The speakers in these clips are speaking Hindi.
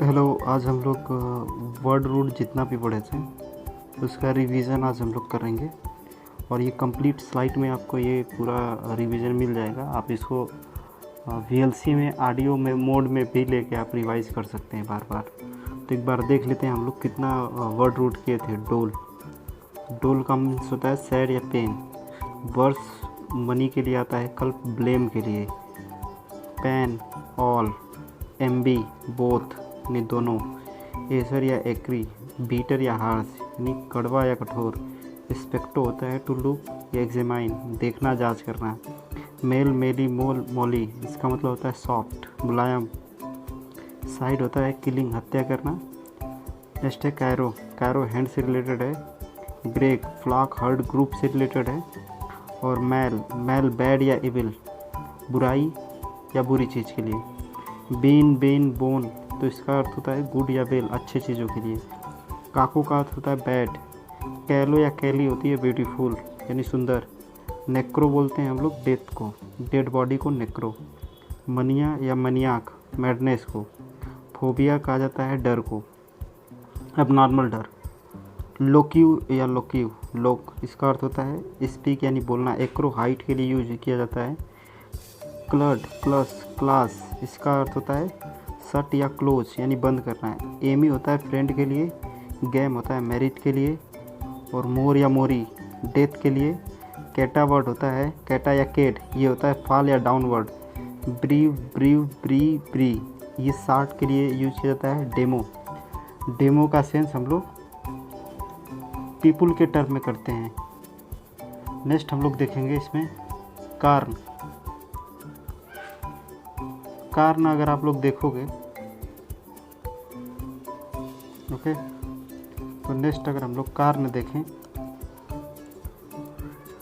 हेलो। आज हम लोग वर्ड रूट जितना भी पढ़े थे उसका रिवीजन आज हम लोग करेंगे और ये कंप्लीट स्लाइड में आपको ये पूरा रिवीजन मिल जाएगा। आप इसको VLC में ऑडियो में मोड में भी लेके आप रिवाइज कर सकते हैं बार बार। तो एक बार देख लेते हैं हम लोग कितना वर्ड रूट किए थे। डोल, डोल का मीन्स होता है सैड या पेन। वर्स मनी के लिए आता है, कल्प ब्लेम के लिए। पैन ऑल, एम्बी बोथ यानी दोनों। एसर या एक्री, बीटर या हार्श यानी कड़वा या कठोर। स्पेक्टो होता है टू लुक या एग्जामाइन, देखना जांच करना। मेल मेली मोल मोली, इसका मतलब होता है सॉफ्ट मुलायम। साइड होता है किलिंग, हत्या करना। नेक्स्ट है कैरो, कैरो हैंड से रिलेटेड है। ब्रेक फ्लॉक हर्ड ग्रुप से रिलेटेड है। और मैल, मैल बैड या इविल, बुराई या बुरी चीज़ के लिए। बीन बेन बोन, तो इसका अर्थ होता है गुड या बेल, अच्छे चीज़ों के लिए। काको का अर्थ होता है बैड। कैलो या कैली होती है ब्यूटीफुल यानी सुंदर। नेक्रो बोलते हैं हम लोग डेथ को, डेड बॉडी को नेक्रो। मनिया या मनियाक, मैडनेस को। फोबिया कहा जाता है डर को, अब नॉर्मल डर। लोक्यू या लोक्यू, लोक, इसका अर्थ होता है स्पीक यानी बोलना। एक्रो हाइट के लिए यूज किया जाता है। क्लड प्लस क्लास, इसका अर्थ होता है शट या क्लोज यानी बंद करना है। एमी होता है फ्रेंड के लिए। गेम होता है मैरिट के लिए। और मोर या मोरी, डेथ के लिए। कैटा वर्ड होता है कैटा या केट, ये होता है फॉल या डाउनवर्ड। ब्रीव ब्रीव ब्री ब्री, ये शार्ट के लिए यूज किया जाता है। डेमो, डेमो का सेंस हम लोग पीपुल के टर्म में करते हैं। नेक्स्ट हम लोग देखेंगे इसमें कार्न। कार्न अगर आप लोग देखोगे, ओके, तो नेक्स्ट अगर हम लोग कार्न देखें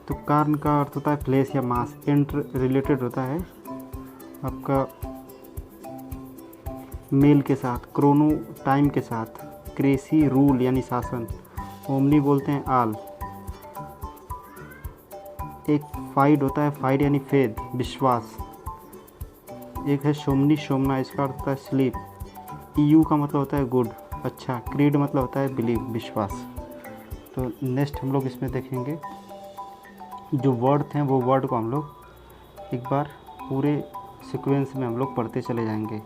तो कार्न का अर्थ होता है फ्लेश या मांस। एंट रिलेटेड होता है आपका मेल के साथ। क्रोनो टाइम के साथ। क्रेसी रूल यानी शासन। ओमनी बोलते हैं आल। एक फाइड होता है फाइड यानी फेद, विश्वास। एक है शोमनी शोमना, इसका अर्थ होता है स्लीप। EU का मतलब होता है गुड, अच्छा। क्रीड मतलब होता है बिलीव, विश्वास। तो नेक्स्ट हम लोग इसमें देखेंगे जो वर्ड थे वो वर्ड को हम लोग एक बार पूरे सीक्वेंस में हम लोग पढ़ते चले जाएंगे।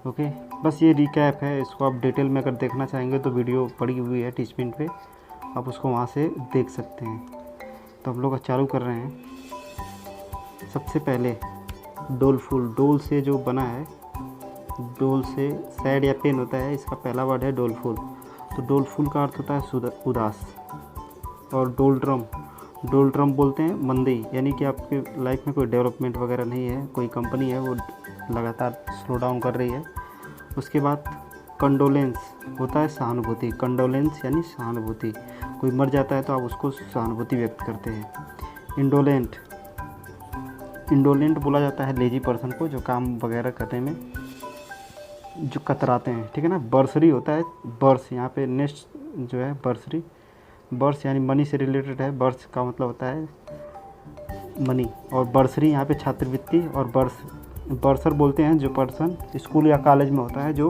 ओके, बस ये रिकैप है। इसको आप डिटेल में अगर देखना चाहेंगे तो वीडियो पड़ी हुई है टीचमेंट पे, आप उसको वहाँ से देख सकते हैं। तो हम लोग चालू कर रहे हैं। सबसे पहले डोलफुल, डोल से जो बना है, डोल से सैड या पेन होता है, इसका पहला वर्ड है डोलफुल। तो डोलफुल का अर्थ होता है उदास। और डोलड्रम, डोलड्रम बोलते हैं मंदी यानी कि आपके लाइफ में कोई डेवलपमेंट वगैरह नहीं है, कोई कंपनी है वो लगातार स्लो डाउन कर रही है। उसके बाद कंडोलेंस होता है सहानुभूति। कंडोलेंस यानी सहानुभूति, कोई मर जाता है तो आप उसको सहानुभूति व्यक्त करते हैं। इंडोलेंट, इंडोलेंट बोला जाता है लेजी पर्सन को, जो काम वगैरह करने में जो कतराते हैं, ठीक है ना। बर्सरी होता है बर्स, यहाँ पे नेक्स्ट जो है बर्सरी, बर्स यानी मनी से रिलेटेड है। बर्स का मतलब होता है मनी। और बर्सरी यहाँ पे छात्रवृत्ति। और बर्सर बोलते हैं जो पर्सन स्कूल या कॉलेज में होता है जो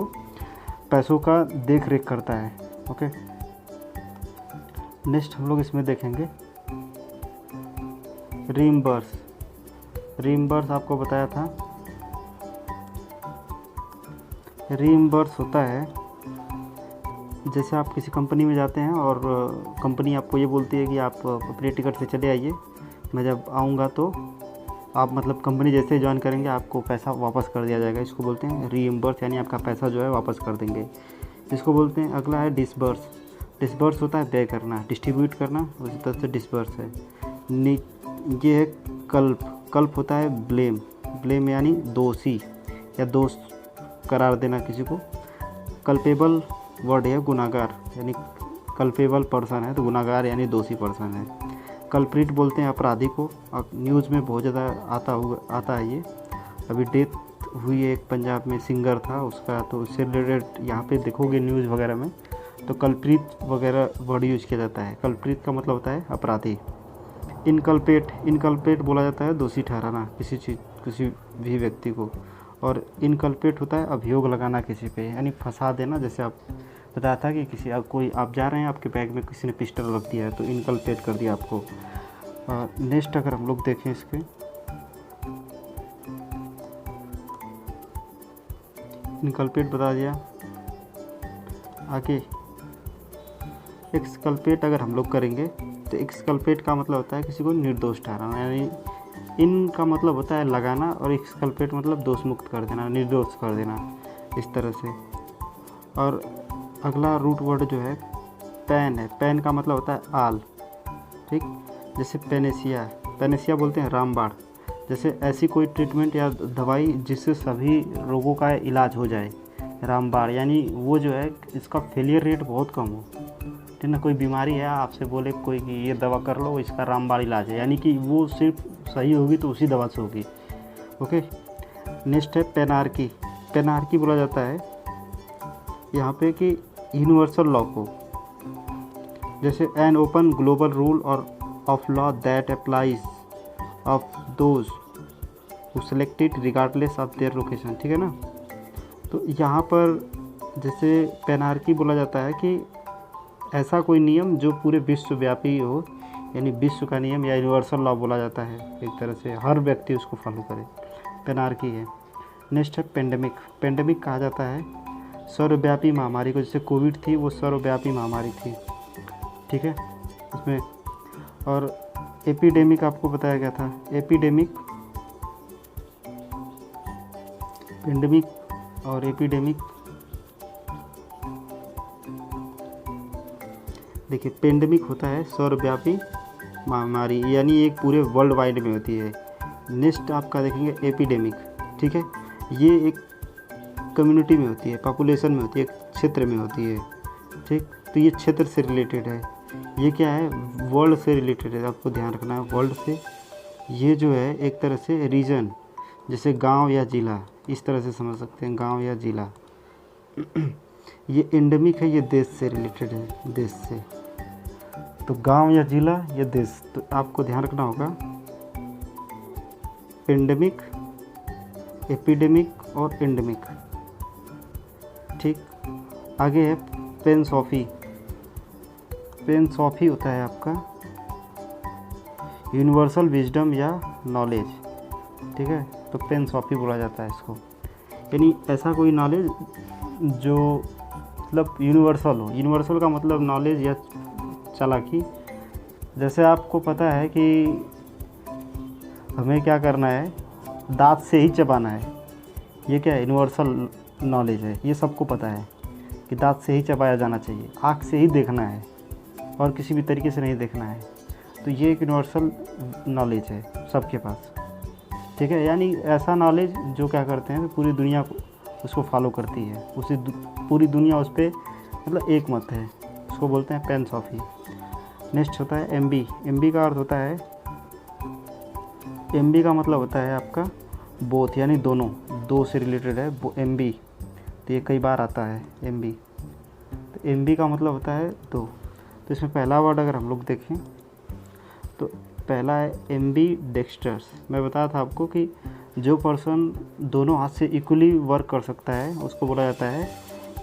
पैसों का देख रेख करता है। ओके, नेक्स्ट हम लोग इसमें देखेंगे रीइंबर्स। रीइंबर्स आपको बताया था, रीइंबर्स होता है जैसे आप किसी कंपनी में जाते हैं और कंपनी आपको ये बोलती है कि आप अपने टिकट से चले आइए, मैं जब आऊँगा तो आप मतलब कंपनी जैसे ज्वाइन करेंगे आपको पैसा वापस कर दिया जाएगा। इसको बोलते हैं रीइंबर्स यानी आपका पैसा जो है वापस कर देंगे। इसको बोलते हैं। अगला है डिसबर्स। डिसबर्स होता है व्यय करना, डिस्ट्रीब्यूट करना, उसी तरह से डिसबर्स है। ये है कल्प, कल्प होता है ब्लेम, ब्लेम यानी दोषी या दोष करार देना किसी को। कल्पेबल वर्ड है गुनाहगार, यानी कल्पेबल पर्सन है तो गुनाहगार यानी दोषी पर्सन है। कल्प्रिट बोलते हैं अपराधी को। न्यूज़ में बहुत ज़्यादा आता है ये। अभी डेथ हुई है एक पंजाब में, सिंगर था उसका, तो उससे रिलेटेड यहाँ पे देखोगे न्यूज़ वगैरह में तो कल्प्रिट वगैरह वर्ड यूज किया जाता है। कल्प्रिट का मतलब होता है अपराधी। इनकल्पेट, इनकल्पेट बोला जाता है दोषी ठहराना किसी भी व्यक्ति को। और इनकल्पेट होता है अभियोग लगाना किसी पे, यानी फंसा देना। जैसे आप बताया था कि किसी कोई आप जा रहे हैं, आपके बैग में किसी ने पिस्टल रख दिया है तो इनकल्पेट कर दिया आपको। नेक्स्ट अगर हम लोग देखें इसके, इनकल्पेट बता दिया। आगे एक्सकल्पेट अगर हम लोग करेंगे तो एक्सकल्पेट का मतलब होता है किसी को निर्दोष ठहराना, यानी इन का मतलब होता है लगाना और एक्सकल्पेट मतलब दोष मुक्त कर देना, निर्दोष कर देना, इस तरह से। और अगला रूट वर्ड जो है पैन है। पैन का मतलब होता है आल, ठीक। जैसे पेनेसिया, पेनेसिया बोलते हैं रामबाण। जैसे ऐसी कोई ट्रीटमेंट या दवाई जिससे सभी रोगों का इलाज हो जाए, रामबाण। यानी वो जो है इसका फेलियर रेट बहुत कम हो, ठीक ना। कोई बीमारी है, आपसे बोले कोई कि ये दवा कर लो, इसका रामबाण इलाज है, यानी कि वो सिर्फ सही होगी तो उसी दवा से होगी। ओके। नेक्स्ट है पेनार्की। पेनार्की बोला जाता है यहाँ पे कि यूनिवर्सल लॉ को, जैसे एन ओपन ग्लोबल रूल और of law that applies of those who selected regardless of their location, ठीक है ना। तो यहाँ पर जैसे पेनार्की बोला जाता है कि ऐसा कोई नियम जो पूरे विश्वव्यापी हो, यानी विश्व का नियम या यूनिवर्सल लॉ बोला जाता है, एक तरह से हर व्यक्ति उसको फॉलो करे, पेनार्की है। नेक्स्ट है पेंडेमिक। पेंडेमिक कहा जाता है सर्वव्यापी महामारी को, जैसे कोविड थी वो सर्वव्यापी महामारी थी, ठीक है उसमें। और एपिडेमिक आपको बताया गया था। एपिडेमिक, पेंडेमिक और एपिडेमिक, देखिए पेंडेमिक होता है सर्वव्यापी महामारी, यानी एक पूरे वर्ल्ड वाइड में होती है। नेक्स्ट आपका देखेंगे एपिडेमिक, ठीक है। ये एक कम्युनिटी में होती है, पॉपुलेशन में होती है, एक क्षेत्र में होती है, ठीक। तो ये क्षेत्र से रिलेटेड है। ये क्या है, वर्ल्ड से रिलेटेड है, आपको ध्यान रखना है वर्ल्ड से। ये जो है एक तरह से रीजन, जैसे गांव या ज़िला, इस तरह से समझ सकते हैं, गांव या ज़िला। ये एंडेमिक है, ये देश से रिलेटेड है, देश से। तो गांव या ज़िला या देश, तो आपको ध्यान रखना होगा पेंडेमिक, एपिडेमिक और एंडेमिक, ठीक। आगे है पेनसॉफी। पेनसॉफी होता है आपका यूनिवर्सल विजडम या नॉलेज, ठीक है। तो पेनसॉफी बोला जाता है इसको, यानी ऐसा कोई नॉलेज जो मतलब यूनिवर्सल हो। यूनिवर्सल का मतलब नॉलेज या चालाकी। जैसे आपको पता है कि हमें क्या करना है, दांत से ही चबाना है, ये क्या है, यूनिवर्सल नॉलेज है। ये सबको पता है कि दांत से ही चबाया जाना चाहिए, आँख से ही देखना है और किसी भी तरीके से नहीं देखना है। तो ये एक यूनिवर्सल नॉलेज है सबके पास, ठीक है। यानी ऐसा नॉलेज जो क्या करते हैं, पूरी दुनिया को उसको फॉलो करती है, उसी पूरी दुनिया उस पर मतलब एक मत है, उसको बोलते हैं पेनसॉफी। नेक्स्ट होता है एमबी। एमबी का अर्थ होता है, एमबी का मतलब होता है आपका बोथ, यानी दोनों, दो से रिलेटेड है एमबी। तो ये कई बार आता है एमबी। तो एमबी का मतलब होता है दो। तो इसमें पहला वर्ड अगर हम लोग देखें तो पहला है एम्बी डेक्स्ट्रस। मैं बताया था आपको कि जो पर्सन दोनों हाथ से इक्वली वर्क कर सकता है उसको बोला जाता है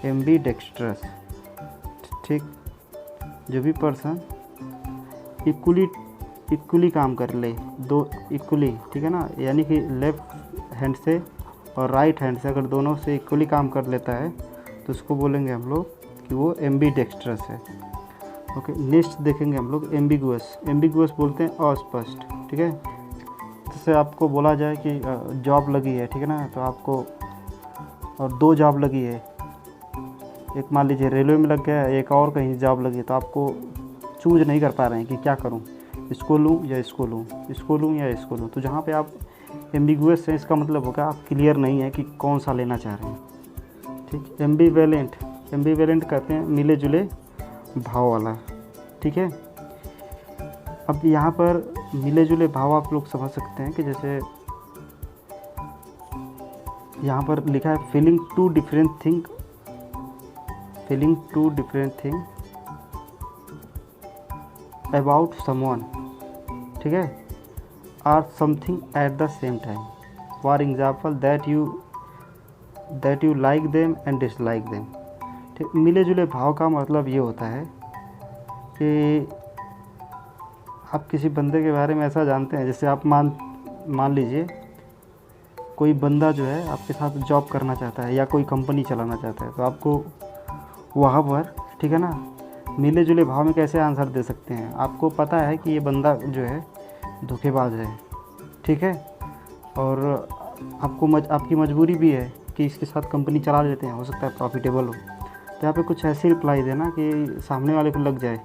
एम्बी डेक्स्ट्रस, ठीक। जो भी पर्सन इक्वली काम कर ले, दो इक्वली, ठीक है ना, यानी कि लेफ्ट हैंड से और राइट हैंड से अगर दोनों से इक्वली काम कर लेता है तो उसको बोलेंगे हम लोग कि वो एम्बी डेक्स्ट्रस है। ओके। नेक्स्ट देखेंगे हम लोग एम्बिगुअस। एम्बिगुअस बोलते हैं अस्पष्ट, ठीक है। जैसे आपको बोला जाए कि जॉब लगी है, ठीक है ना, तो आपको और दो जॉब लगी है, एक मान लीजिए रेलवे में लग गया है, एक और कहीं जॉब लगी है, तो आपको चूज नहीं कर पा रहे हैं कि क्या करूं, इसको लूं या इसको लूं, इसको लूं या इसको लूं। तो जहाँ पे आप एम्बिगुअस है, इसका मतलब होगा आप क्लियर नहीं है कि कौन सा लेना चाह रहे हैं, ठीक। एम्बीवेलेंट, एम्बीवेलेंट कहते हैं मिले जुले भाव वाला, ठीक है। अब यहाँ पर मिले जुले भाव आप लोग समझ सकते हैं कि जैसे यहाँ पर लिखा है feeling two different thing, feeling two different thing about someone, ठीक है, or something at the same time. For example that you that you like them and dislike them. ठीक, मिले जुले भाव का मतलब ये होता है कि आप किसी बंदे के बारे में ऐसा जानते हैं, जैसे आप मान लीजिए कोई बंदा जो है आपके साथ जॉब करना चाहता है या कोई कंपनी चलाना चाहता है, तो आपको वहाँ पर, ठीक है ना, मिले जुले भाव में कैसे आंसर दे सकते हैं। आपको पता है कि ये बंदा जो है धोखेबाज है, ठीक है, और आपकी मजबूरी भी है कि इसके साथ कंपनी चला लेते हैं, हो सकता है प्रॉफिटेबल हो। तो यहाँ पे कुछ ऐसी रिप्लाई देना कि सामने वाले को लग जाए,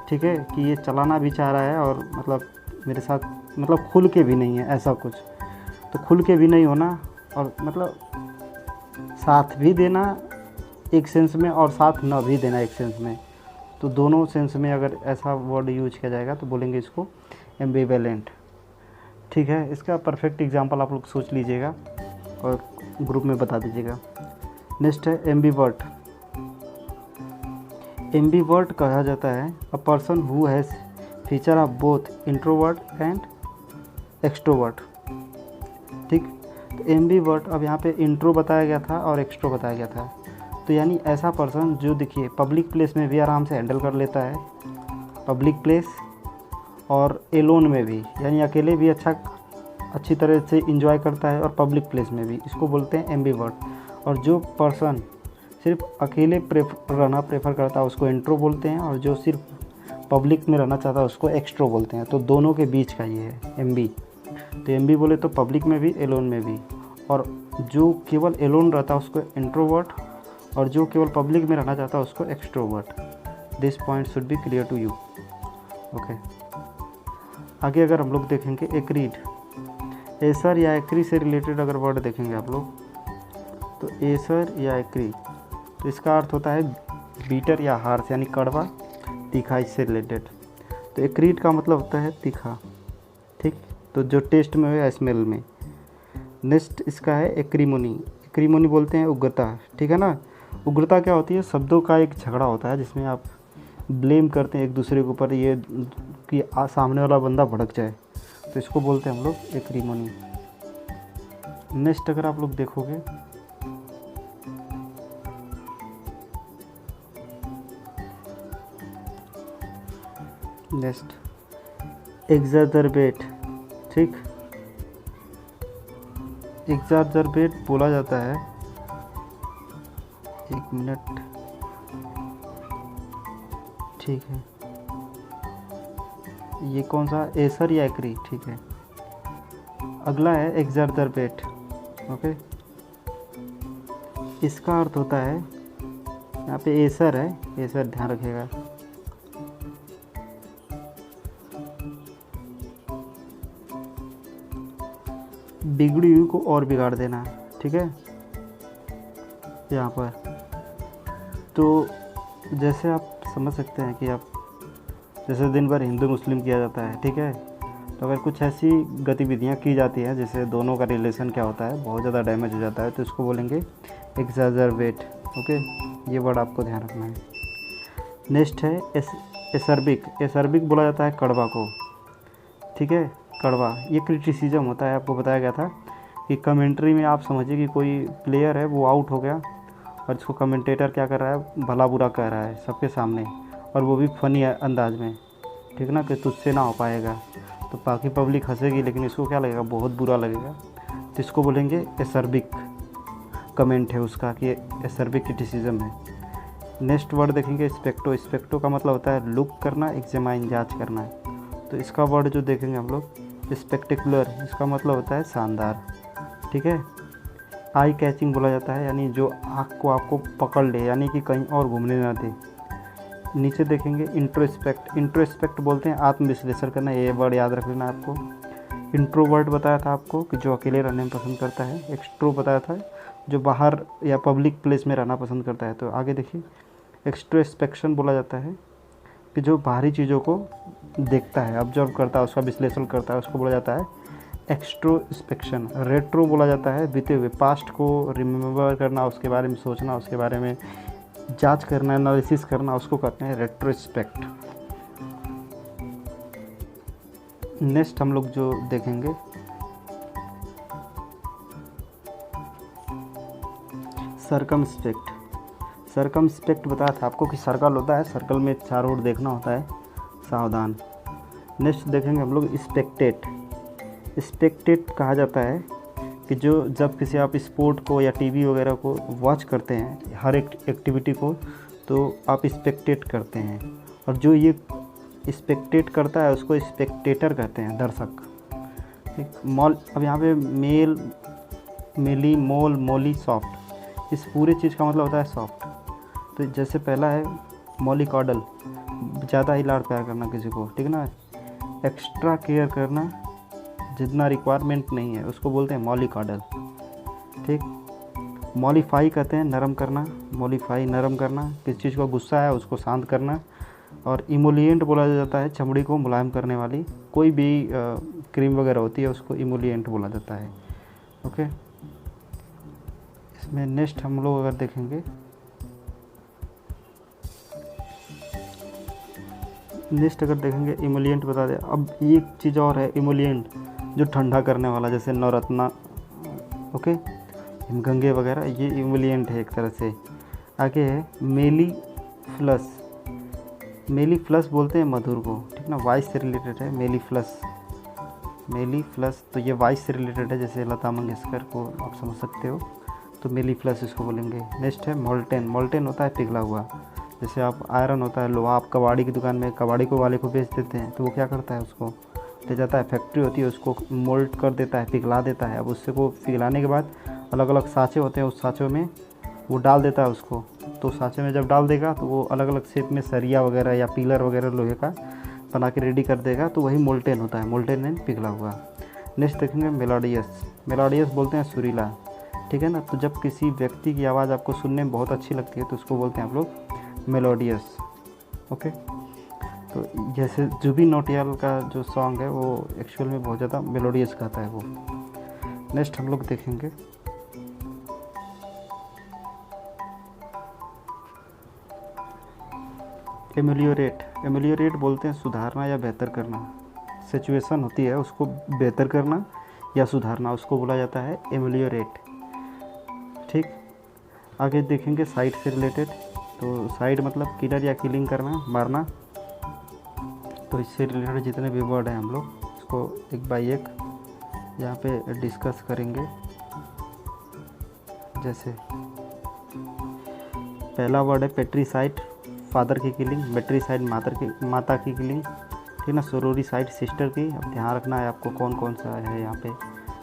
ठीक है, कि ये चलाना भी चाह रहा है और मतलब मेरे साथ मतलब खुल के भी नहीं है, ऐसा कुछ। तो खुल के भी नहीं होना और मतलब साथ भी देना एक सेंस में और साथ न भी देना एक सेंस में। तो दोनों सेंस में अगर ऐसा वर्ड यूज किया जाएगा तो बोलेंगे इसको एम्बिवेलेंट। ठीक है, इसका परफेक्ट एग्जांपल आप लोग सोच लीजिएगा और ग्रुप में बता दीजिएगा। नेक्स्ट है एम्बीवर्ट। एम्बीवर्ट कहा जाता है a person who has feature of both introvert and extrovert. ठीक, तो एम्बीवर्ट, अब यहाँ पे इंट्रो बताया गया था और एक्सट्रो बताया गया था। तो यानी ऐसा पर्सन जो देखिए पब्लिक प्लेस में भी आराम से हैंडल कर लेता है, पब्लिक प्लेस और एलोन में भी, यानी अकेले भी अच्छी तरह से इंजॉय करता है और पब्लिक प्लेस में भी, इसको बोलते हैं एम्बीवर्ट। और जो पर्सन सिर्फ अकेले रहना प्रेफर करता है उसको इंट्रो बोलते हैं, और जो सिर्फ पब्लिक में रहना चाहता है उसको एक्सट्रो बोलते हैं। तो दोनों के बीच का ये है एम्बी। तो एम्बी बोले तो पब्लिक में भी एलोन में भी, और जो केवल एलोन रहता है उसको इंट्रोवर्ट, और जो केवल पब्लिक में रहना चाहता है उसको extrovert. This point should be clear to you. Okay, आगे अगर हम लोग देखेंगे एग्रीड, एसर या एग्री से रिलेटेड अगर वर्ड देखेंगे आप लोग, तो एसर या एग्री, तो इसका अर्थ होता है बीटर या हार्श, यानी कड़वा तीखा, इससे रिलेटेड। तो एग्रीड का मतलब होता है तीखा। ठीक, तो जो टेस्ट में हो या स्मेल में। नेक्स्ट इसका है एक्रीमोनी। एक्रीमोनी बोलते हैं उग्रता, ठीक है ना। उग्रता क्या होती है, शब्दों का एक झगड़ा होता है जिसमें आप ब्लेम करते हैं एक दूसरे के ऊपर, ये कि सामने वाला बंदा भड़क जाए, तो इसको बोलते हैं हम लोग एक्रीमोनी। नेक्स्ट अगर आप लोग देखोगे, नेक्स्ट एग्जैजरबेट। ठीक, एग्जैजरबेट बोला जाता है, एक मिनट, ठीक है, ये कौन सा, एसर या एक्री, ठीक है। अगला है एग्जैजरबेट। ओके, इसका अर्थ होता है, यहाँ पे एसर है, एसर ध्यान रखिएगा, बिगड़ी हुई को और बिगाड़ देना, ठीक है, यहाँ पर। तो जैसे आप समझ सकते हैं कि आप जैसे दिन भर हिंदू मुस्लिम किया जाता है, ठीक है, तो अगर कुछ ऐसी गतिविधियाँ की जाती हैं जिससे दोनों का रिलेशन क्या होता है, बहुत ज़्यादा डैमेज हो जाता है, तो इसको बोलेंगे एग्जैजरबेट। ओके, ये वर्ड आपको ध्यान रखना है। नेक्स्ट है एसर्बिक। एसर्बिक बोला जाता है कड़वा को, ठीक है, कड़वा। ये क्रिटिसिज्म होता है, आपको बताया गया था कि कमेंट्री में आप समझिए कि कोई प्लेयर है वो आउट हो गया और इसको कमेंटेटर क्या कर रहा है, भला बुरा कह रहा है सबके सामने, और वो भी फनी अंदाज में, ठीक ना, कि तुझसे ना हो पाएगा। तो बाकी पब्लिक हंसेगी लेकिन इसको क्या लगेगा, बहुत बुरा लगेगा। तो इसको बोलेंगे एसर्बिक कमेंट है उसका, कि एसर्बिक क्रिटिसिज्म है। नेक्स्ट वर्ड देखेंगे स्पेक्टो। स्पेक्टो का मतलब होता है लुक करना, एग्जामाइन जांच करना है। तो इसका वर्ड जो देखेंगे हम लोग स्पेक्टेकुलर, इसका मतलब होता है शानदार, ठीक है। आई कैचिंग बोला जाता है, यानी जो आँख को आपको पकड़ ले, यानी कि कहीं और घूमने ना दे। नीचे देखेंगे इंट्रोस्पेक्ट। इंट्रोस्पेक्ट बोलते हैं आत्मविश्लेषण करना, ये वर्ड याद रख लेना आपको। इंट्रोवर्ट बताया था आपको कि जो अकेले रहने में पसंद करता है। एक्सट्रो बताया था जो बाहर या पब्लिक प्लेस में रहना पसंद करता है। तो आगे देखिए एक्सट्रोस्पेक्शन बोला जाता है कि जो बाहरी चीज़ों को देखता है, ऑब्जर्व करता है, उसका विश्लेषण करता है, उसको बोला जाता है एक्सट्रोस्पेक्शन। रेट्रो बोला जाता है बीते हुए, पास्ट को रिमेम्बर करना, उसके बारे में सोचना, उसके बारे में जांच करना, एनालिसिस करना, उसको कहते हैं रेट्रोस्पेक्ट। नेक्स्ट हम लोग जो देखेंगे सर्कमस्पेक्ट बताया था आपको कि सर्कल होता है, सर्कल में चारों ओर देखना होता है, सावधान। नेक्स्ट देखेंगे हम लोग स्पेक्टेट कहा जाता है कि जब किसी आप स्पोर्ट को या टीवी वगैरह को वॉच करते हैं, हर एक एक्टिविटी को, तो आप स्पेक्टेट करते हैं, और जो ये स्पेक्टेट करता है उसको स्पेक्टेटर कहते हैं, दर्शक। ठीक, मॉल, अब यहाँ पे मेल, मेली, मोल, मोली, सॉफ्ट, इस पूरे चीज़ का मतलब होता है सॉफ्ट। तो जैसे पहला है मॉलिकॉडल, ज़्यादा ही लाड़ प्यार करना किसी को, ठीक ना। एक्स्ट्रा केयर करना, जितना रिक्वायरमेंट नहीं है, उसको बोलते हैं मॉलिकॉडल। ठीक, मॉलिफाई कहते हैं नरम करना, मॉलिफाई नरम करना, किसी चीज़ को गुस्सा है उसको शांत करना। और इमोलिएंट बोला जाता है चमड़ी को मुलायम करने वाली कोई भी क्रीम वगैरह होती है, उसको इमोलिएंट बोला जाता है। ओके, इसमें नेक्स्ट हम लोग अगर देखेंगे, इमोलिएंट बता दें। अब एक चीज़ और है इमोलिएंट, जो ठंडा करने वाला, जैसे नवरत्ना, ओके, हिमगंगे वगैरह, ये इमोलिएंट है एक तरह से। आगे है मेलीफ्लस बोलते हैं मधुर को, ठीक ना, वॉइस से रिलेटेड है मेलीफ्लस, तो ये वॉइस से रिलेटेड है, जैसे लता मंगेशकर को आप समझ सकते हो, तो मेलीफ्लस इसको बोलेंगे। नेक्स्ट है मोल्टेन होता है पिघला हुआ, जैसे आप आयरन होता है लोहा, आप कबाड़ी की दुकान में कबाड़ी को वाले को बेच देते हैं, तो वो क्या करता है, उसको ले जाता है, फैक्ट्री होती है, उसको मोल्ट कर देता है, पिघला देता है। अब उससे को पिघलाने के बाद अलग अलग साँचे होते हैं, उस साँचों में वो डाल देता है उसको, तो साँचे में जब डाल देगा तो वो अलग अलग शेप में सरिया वगैरह या पिलर वगैरह लोहे का बना के रेडी कर देगा, तो वही मोल्टेन होता है, मोल्टेन एंड पिघला हुआ। नेक्स्ट देखेंगे मेलोडियस बोलते हैं सुरीला, ठीक है ना। तो जब किसी व्यक्ति की आवाज़ आपको सुनने में बहुत अच्छी लगती है तो उसको बोलते हैं आप लोग मेलोडियस। ओके, तो जैसे जुबिन नौटियाल का जो सॉन्ग है वो एक्चुअल में बहुत ज़्यादा मेलोडियस गाता है वो। नेक्स्ट हम लोग देखेंगे एमेलियोरेट बोलते हैं सुधारना या बेहतर करना। सिचुएशन होती है उसको बेहतर करना या सुधारना, उसको बोला जाता है एमेलियोरेट। ठीक, आगे देखेंगे साइड से रिलेटेड, तो साइड मतलब किलर या किलिंग करना, मारना। तो इससे रिलेटेड जितने भी वर्ड हैं हम लोग इसको एक बाय एक यहाँ पे डिस्कस करेंगे। जैसे पहला वर्ड है पेट्रीसाइड, फादर की किलिंग, मेट्रीसाइड माता की किलिंग, ठीक ना। सोरोरीसाइड सिस्टर की, अब ध्यान रखना है आपको कौन कौन सा है यहाँ पे।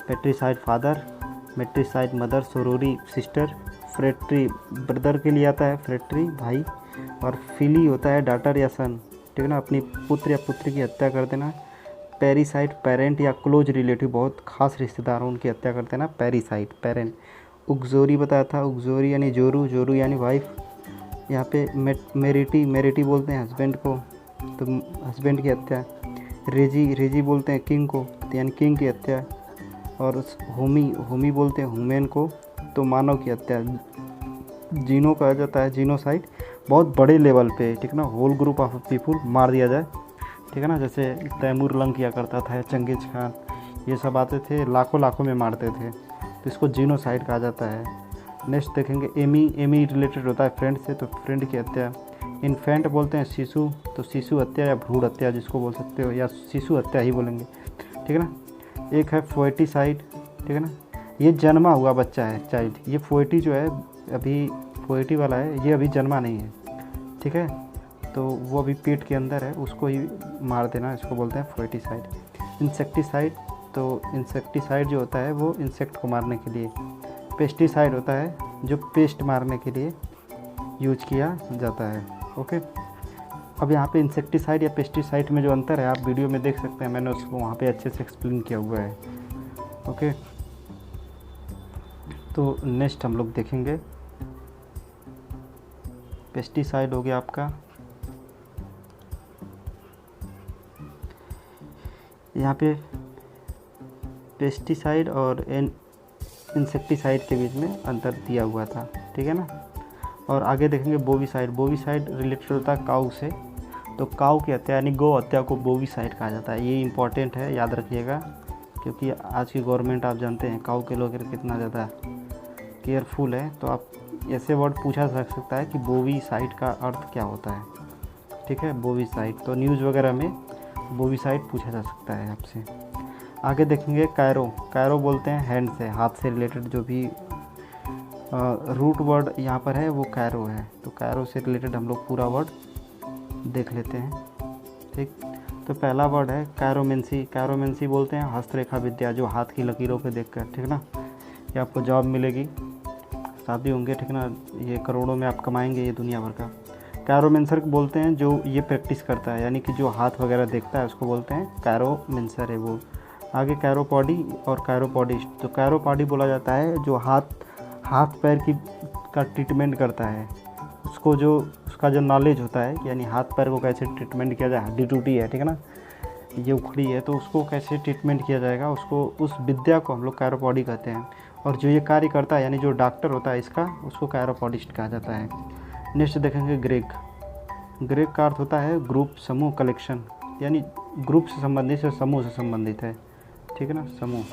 पेट्रीसाइड फादर, मेट्रीसाइड मदर, सोरोरी सिस्टर, फ्रेट्री ब्रदर के लिए आता है, फ्रेट्री भाई, और फिली होता है डाटर या सन, ठीक है ना, अपनी पुत्र या पुत्री की हत्या कर देना। पेरीसाइड पेरेंट या क्लोज रिलेटिव, बहुत खास रिश्तेदार हो उनकी हत्या कर देना, पेरीसाइड पेरेंट। उगजोरी बताया था, उगजोरी यानी जोरू यानी वाइफ। यहाँ पे मेरिटी बोलते हैं हस्बैंड को, तो हस्बैंड की हत्या। रेजी बोलते हैं किंग को, यानी किंग की हत्या। और होमी बोलते हैं हुमेन को, तो मानव की हत्या। जीनो कहा जाता है, जीनोसाइड, बहुत बड़े लेवल पे, ठीक ना, होल ग्रुप ऑफ पीपुल मार दिया जाए, ठीक है ना। जैसे तैमूर लंग किया करता था, चंगेज खान, ये सब आते थे, लाखों में मारते थे, तो इसको जीनोसाइड कहा जाता है। नेक्स्ट देखेंगे एमी रिलेटेड होता है फ्रेंड से, तो फ्रेंड की हत्या। इन्फेंट बोलते हैं शिशु, तो शिशु हत्या या भ्रूण हत्या जिसको बोल सकते हो, या शिशु हत्या ही बोलेंगे, ठीक है ना। एक है फोएटिसाइड, ठीक है ना, ये जन्मा हुआ बच्चा है, चाइल्ड। ये फोएटी जो है अभी फोएटी वाला है, ये अभी जन्मा नहीं है, ठीक है, तो वो अभी पेट के अंदर है, उसको ही मार देना, इसको बोलते हैं फोएटिसाइड। इंसेक्टिसाइड, तो इंसेक्टिसाइड जो होता है वो इंसेक्ट को मारने के लिए। पेस्टिसाइड होता है जो पेस्ट मारने के लिए यूज किया जाता है। ओके, अब यहाँ पे इंसेक्टिसाइड या पेस्टिसाइड में जो अंतर है आप वीडियो में देख सकते हैं, मैंने उसको वहाँ पे अच्छे से एक्सप्लेन किया हुआ है। ओके, तो नेक्स्ट हम लोग देखेंगे पेस्टिसाइड हो गया आपका। यहाँ पे पेस्टिसाइड और इंसेक्टिसाइड के बीच में अंतर दिया हुआ था, ठीक है ना। और आगे देखेंगे बोवीसाइड रिलेटेड होता है काऊ से, तो काऊ की हत्या यानी गौ हत्या को बोवीसाइड कहा जाता है। ये इंपॉर्टेंट है, याद रखिएगा, क्योंकि आज की गवर्नमेंट आप जानते हैं काऊ के लोग कितना ज़्यादा केयरफुल है, तो आप ऐसे वर्ड पूछा जा सकता है कि बोवीसाइड का अर्थ क्या होता है। ठीक है, बोवीसाइड, तो न्यूज़ वगैरह में बोवीसाइड पूछा जा सकता है आपसे। आगे देखेंगे कायरो। कायरो बोलते हैं हैंड से, हाथ से रिलेटेड जो भी रूट वर्ड यहाँ पर है वो कायरो है। तो कायरो से रिलेटेड हम लोग पूरा वर्ड देख लेते हैं। ठीक, तो पहला वर्ड है कायरोमेंसी। कायरोमेंसी बोलते हैं हस्तरेखा विद्या, जो हाथ की लकीरों पे देखकर, ठीक ना, ये आपको जॉब मिलेगी, शादी होंगे, ठीक ना, ये करोड़ों में आप कमाएंगे ये दुनिया भर का। कायरोमेंसर बोलते हैं जो ये प्रैक्टिस करता है, यानी कि जो हाथ वगैरह देखता है उसको बोलते हैं कायरोमेंसर है वो। आगे कायरोपॉडी और कायरोपॉडिस्ट। तो कायरोपॉडी बोला जाता है जो हाथ पैर का ट्रीटमेंट करता है, उसका जो नॉलेज होता है, यानी हाथ पैर को कैसे ट्रीटमेंट किया जाए, हड्डी टूटी है, ठीक है ना, ये उखड़ी है, तो उसको कैसे ट्रीटमेंट किया जाएगा, उस विद्या को हम लोग कायरोपॉडी कहते हैं। और जो ये कार्य करता है, यानी जो डॉक्टर होता है इसका, उसको कायरोपॉडिस्ट कहा जाता है। नेक्स्ट देखेंगे ग्रेक। ग्रेक का अर्थ होता है ग्रुप, समूह, कलेक्शन, यानी ग्रुप से संबंधित है, समूह से संबंधित है, ठीक है ना, समूह।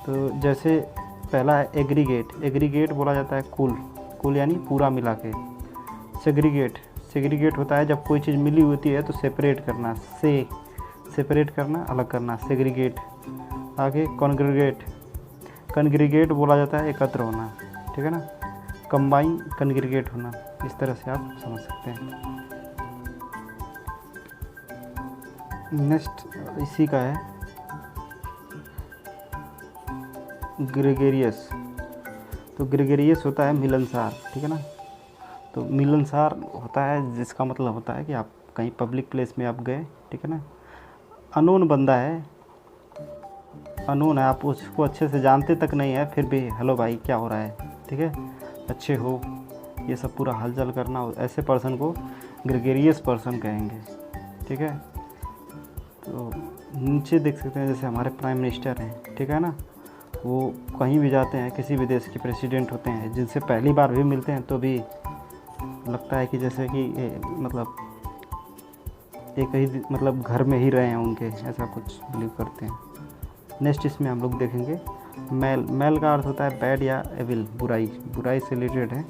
तो जैसे पहला है एग्रीगेट। एग्रीगेट बोला जाता है कुल यानी पूरा मिला के। सेग्रीगेट होता है जब कोई चीज़ मिली होती है तो सेपरेट करना, अलग करना, सेग्रीगेट। आगे कॉन्ग्रीगेट बोला जाता है एकत्र होना, ठीक है ना, कंबाइन, कॉन्ग्रीगेट होना, इस तरह से आप समझ सकते हैं। नेक्स्ट इसी का है ग्रेगेरियस। तो ग्रेगेरियस होता है मिलनसार, ठीक है ना। तो मिलनसार होता है जिसका मतलब होता है कि आप कहीं पब्लिक प्लेस में आप गए, ठीक है ना, अननोन बंदा है, अननोन है, आप उसको अच्छे से जानते तक नहीं है, फिर भी हेलो भाई क्या हो रहा है, ठीक है, अच्छे हो, ये सब पूरा हलचल करना, ऐसे पर्सन को ग्रेगेरियस पर्सन कहेंगे, ठीक है। तो नीचे देख सकते हैं जैसे हमारे प्राइम मिनिस्टर हैं, ठीक है ना, वो कहीं भी जाते हैं, किसी भी देश के प्रेसिडेंट होते हैं, जिनसे पहली बार भी मिलते हैं तो भी लगता है कि जैसे कि मतलब एक ही मतलब घर में ही रहे हैं उनके, ऐसा कुछ बिलीव करते हैं। नेक्स्ट इसमें हम लोग देखेंगे मैल का अर्थ होता है बैड या एविल, बुराई से रिलेटेड है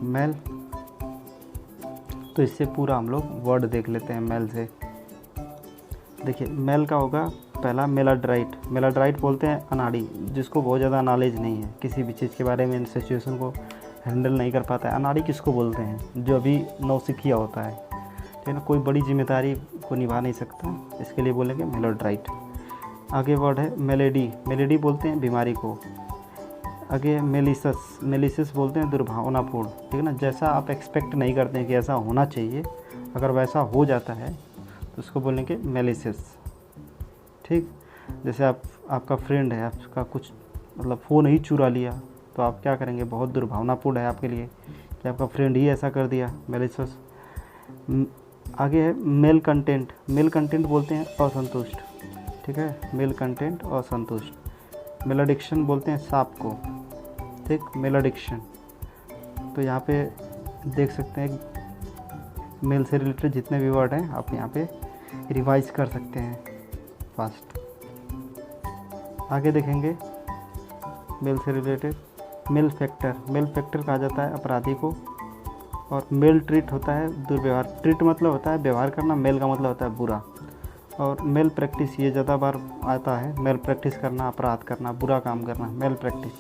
मैल। तो इससे पूरा हम लोग वर्ड देख लेते हैं मैल से। देखिए मैल का होगा पहला मेलाड्राइट बोलते हैं अनाड़ी, जिसको बहुत ज़्यादा नॉलेज नहीं है किसी भी चीज़ के बारे में, सिचुएशन को हैंडल नहीं कर पाता है। अनाड़ी किसको बोलते हैं, जो अभी नौसिखिया होता है, ठीक है ना, कोई बड़ी जिम्मेदारी को निभा नहीं सकता, इसके लिए बोलेंगे मेलाड्राइट। आगे वर्ड है मेलेडी बोलते हैं बीमारी को। आगे मेलिसस बोलते हैं दुर्भावनापूर्ण, ठीक है ना, जैसा आप एक्सपेक्ट नहीं करते हैं कि ऐसा होना चाहिए, अगर वैसा हो जाता है तो उसको बोलेंगे मेलिसस, ठीक। जैसे आपका फ्रेंड है, आपका कुछ मतलब फ़ोन ही चुरा लिया, तो आप क्या करेंगे, बहुत दुर्भावनापूर्ण है आपके लिए कि आपका फ्रेंड ही ऐसा कर दिया, मेलिसस। आगे है मेल कंटेंट बोलते हैं असंतुष्ट, ठीक है, मेल कंटेंट असंतुष्ट। मेलाडिक्शन बोलते हैं सांप को, ठीक, मेलाडिक्शन। तो यहाँ पे देख सकते हैं मेल से रिलेटेड जितने भी वर्ड हैं आप यहाँ पे रिवाइज कर सकते हैं फास्ट। आगे देखेंगे मेल से रिलेटेड मेल फैक्टर कहा जाता है अपराधी को। और मेल ट्रीट होता है दुर्व्यवहार, ट्रीट मतलब होता है व्यवहार करना, मेल का मतलब होता है बुरा। और मेल प्रैक्टिस ये ज़्यादा बार आता है, मेल प्रैक्टिस करना, अपराध करना, बुरा काम करना, मेल प्रैक्टिस,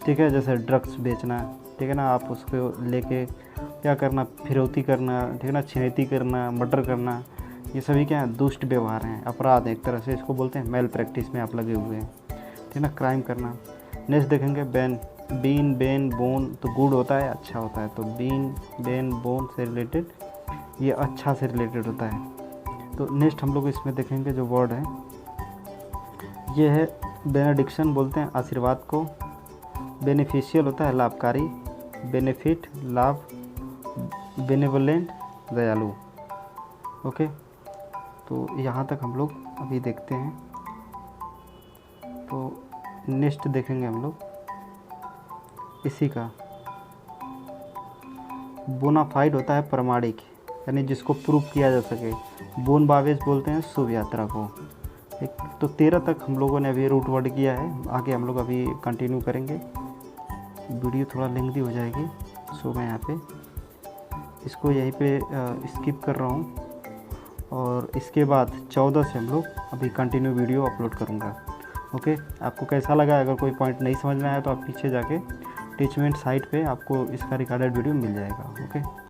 ठीक है, जैसे ड्रग्स बेचना, ठीक है ना, आप उसको लेके क्या करना, फिरौती करना, ठीक है ना, छिनैती करना, मर्डर करना, ये सभी क्या है, दुष्ट व्यवहार हैं, अपराध एक तरह से, इसको बोलते हैं मेल प्रैक्टिस में आप लगे हुए हैं, ठीक है ना, क्राइम करना। नेक्स्ट देखेंगे बेन बोन, तो गुड होता है, अच्छा होता है, तो बेन बोन से रिलेटेड, ये अच्छा से रिलेटेड होता है। तो नेक्स्ट हम लोग इसमें देखेंगे जो वर्ड है ये है बेनेडिक्शन, बोलते हैं आशीर्वाद को। बेनिफिशियल होता है लाभकारी, बेनिफिट लाभ, बेनेवोलेंट दयालु। ओके, तो यहाँ तक हम लोग अभी देखते हैं। तो नेक्स्ट देखेंगे हम लोग इसी का बोनाफाइड होता है प्रमाणिक, यानी जिसको प्रूव किया जा सके। बोन बावेज बोलते हैं शुभ यात्रा को। एक तो 13 तक हम लोगों ने अभी रूट वर्ड किया है, आगे हम लोग अभी कंटिन्यू करेंगे। वीडियो थोड़ा लेंथी हो जाएगी, सो मैं यहाँ पे इसको यहीं पे स्किप कर रहा हूँ। और इसके बाद 14 से हम लोग अभी कंटिन्यू वीडियो अपलोड करूँगा। ओके, आपको कैसा लगा? अगर कोई पॉइंट नहीं समझ में आया तो आप पीछे जाके टीचमेंट साइट पे आपको इसका रिकॉर्डेड वीडियो मिल जाएगा। ओके।